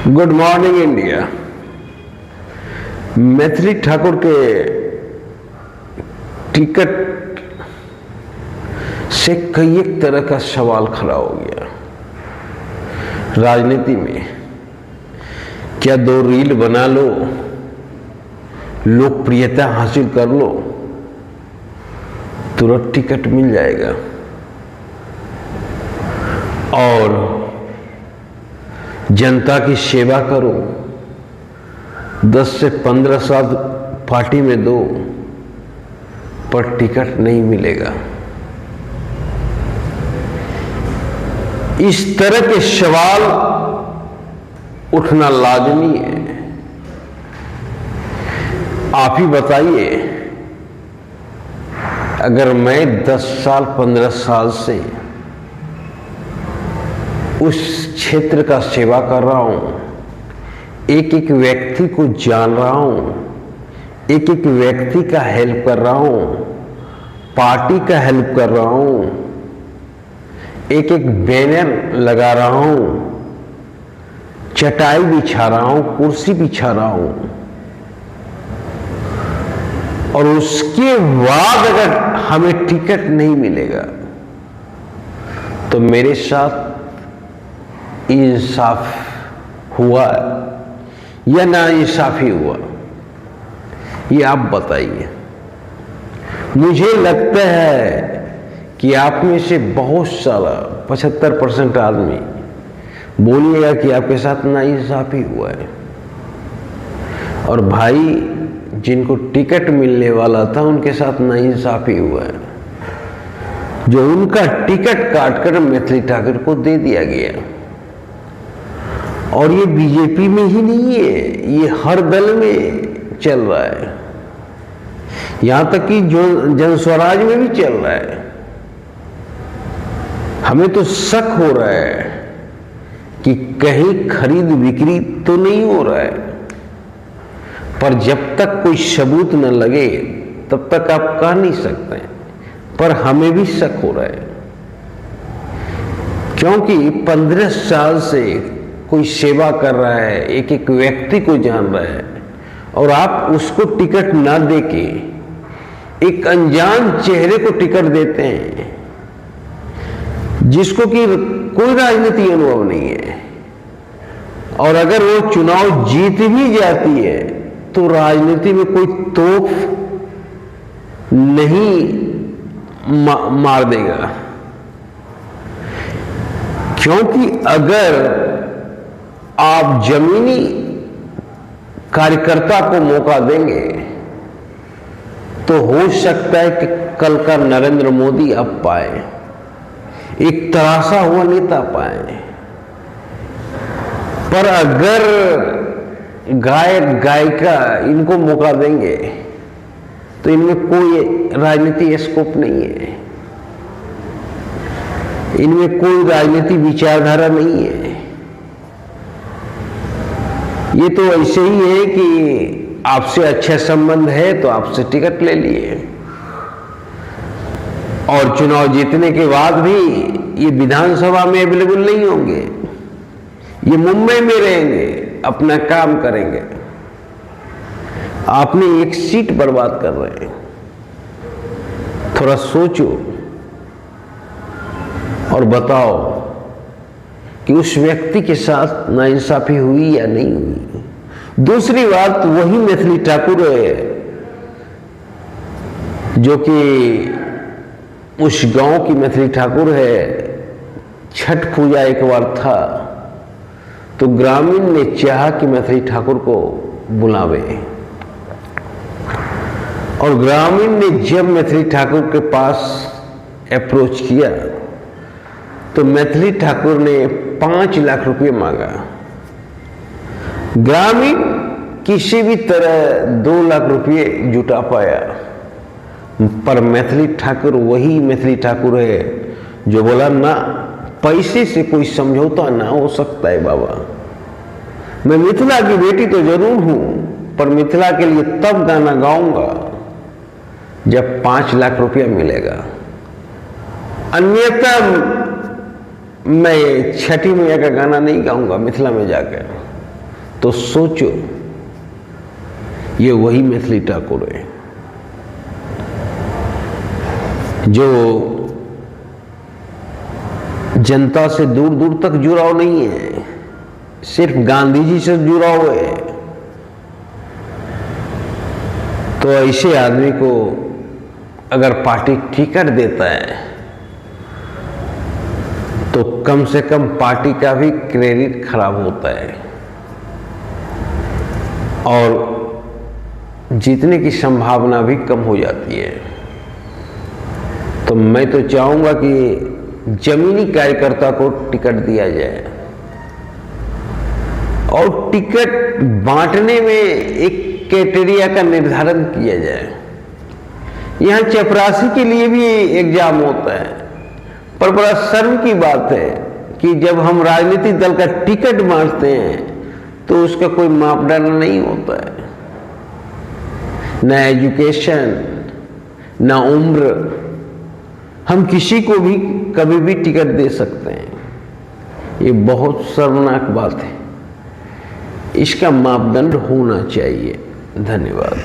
Good morning India. Maithili Thakur के ticket से कई एक तरह का सवाल खड़ा हो गया राजनीति में। क्या दो रील बना लो, लोकप्रियता हासिल कर लो, तुरंत टिकट मिल जाएगा? और जनता की सेवा करो, 10 से 15 साल पार्टी में दो, पर टिकट नहीं मिलेगा। इस तरह के सवाल उठना लाजमी है। आप ही बताइए, अगर मैं 10 साल 15 साल से उस क्षेत्र का सेवा कर रहा हूं, एक एक व्यक्ति को जान रहा हूं, एक एक व्यक्ति का हेल्प कर रहा हूं, पार्टी का हेल्प कर रहा हूं, एक एक बैनर लगा रहा हूं, चटाई बिछा रहा हूं, कुर्सी बिछा रहा हूं, और उसके बाद अगर हमें टिकट नहीं मिलेगा तो मेरे साथ इंसाफ हुआ या ना इंसाफी हुआ, ये आप बताइए। मुझे लगता है कि आप में से बहुत सारा 75% आदमी बोलिएगा कि आपके साथ ना इंसाफी हुआ है। और भाई, जिनको टिकट मिलने वाला था उनके साथ ना इंसाफी हुआ है, जो उनका टिकट काटकर मैथिली ठाकुर को दे दिया गया। और ये बीजेपी में ही नहीं है, ये हर दल में चल रहा है, यहां तक कि जो जनस्वराज में भी चल रहा है। हमें तो शक हो रहा है कि कहीं खरीद बिक्री तो नहीं हो रहा है, पर जब तक कोई सबूत न लगे तब तक आप कह नहीं सकते। पर हमें भी शक हो रहा है, क्योंकि 15 साल से कोई सेवा कर रहा है, एक एक व्यक्ति को जान रहा है, और आप उसको टिकट ना देके एक अनजान चेहरे को टिकट देते हैं, जिसको कि कोई राजनीतिक अनुभव नहीं है। और अगर वो चुनाव जीत भी जाती है तो राजनीति में कोई तोप नहीं मार देगा, क्योंकि अगर आप जमीनी कार्यकर्ता को मौका देंगे तो हो सकता है कि कल का नरेंद्र मोदी अब पाए, एक तरासा हुआ नेता पाए। पर अगर गायक गायिका इनको मौका देंगे तो इनमें कोई राजनीति स्कोप नहीं है, इनमें कोई राजनीति विचारधारा नहीं है। ये तो ऐसे ही है कि आपसे अच्छा संबंध है तो आपसे टिकट ले लिए, और चुनाव जीतने के बाद भी ये विधानसभा में अवेलेबल नहीं होंगे, ये मुंबई में रहेंगे, अपना काम करेंगे। आपने एक सीट बर्बाद कर रहे हैं। थोड़ा सोचो और बताओ कि उस व्यक्ति के साथ नाइंसाफी हुई या नहीं हुई। दूसरी बात, वही मैथिली ठाकुर है जो कि उस गांव की मैथिली ठाकुर है। छठ पूजा एक बार था तो ग्रामीण ने चाहा कि मैथिली ठाकुर को बुलावे, और ग्रामीण ने जब मैथिली ठाकुर के पास अप्रोच किया तो मैथिली ठाकुर ने 5 लाख रुपए मांगा। ग्रामीण किसी भी तरह 2 लाख रुपए जुटा पाया, पर मैथिली ठाकुर वही मैथिली ठाकुर है जो बोला ना, पैसे से कोई समझौता ना हो सकता है बाबा। मैं मिथिला की बेटी तो जरूर हूं, पर मिथिला के लिए तब गाना गाऊंगा जब 5 लाख रुपया मिलेगा, अन्यथा मैं छठी मैया का गाना नहीं गाऊंगा मिथिला में जाकर। तो सोचो, ये वही मैथिली ठाकुर है जो जनता से दूर दूर तक जुड़ाव नहीं है, सिर्फ गांधी जी से जुड़ाव है। तो ऐसे आदमी को अगर पार्टी टिकट देता है तो कम से कम पार्टी का भी क्रेडिट खराब होता है और जीतने की संभावना भी कम हो जाती है। तो मैं तो चाहूंगा कि जमीनी कार्यकर्ता को टिकट दिया जाए और टिकट बांटने में एक क्राइटेरिया का निर्धारण किया जाए। यहां चपरासी के लिए भी एग्जाम होता है, पर बड़ा शर्म की बात है कि जब हम राजनीतिक दल का टिकट बांटते हैं तो उसका कोई मापदंड नहीं होता है, न एजुकेशन न उम्र। हम किसी को भी कभी भी टिकट दे सकते हैं। ये बहुत शर्मनाक बात है, इसका मापदंड होना चाहिए। धन्यवाद।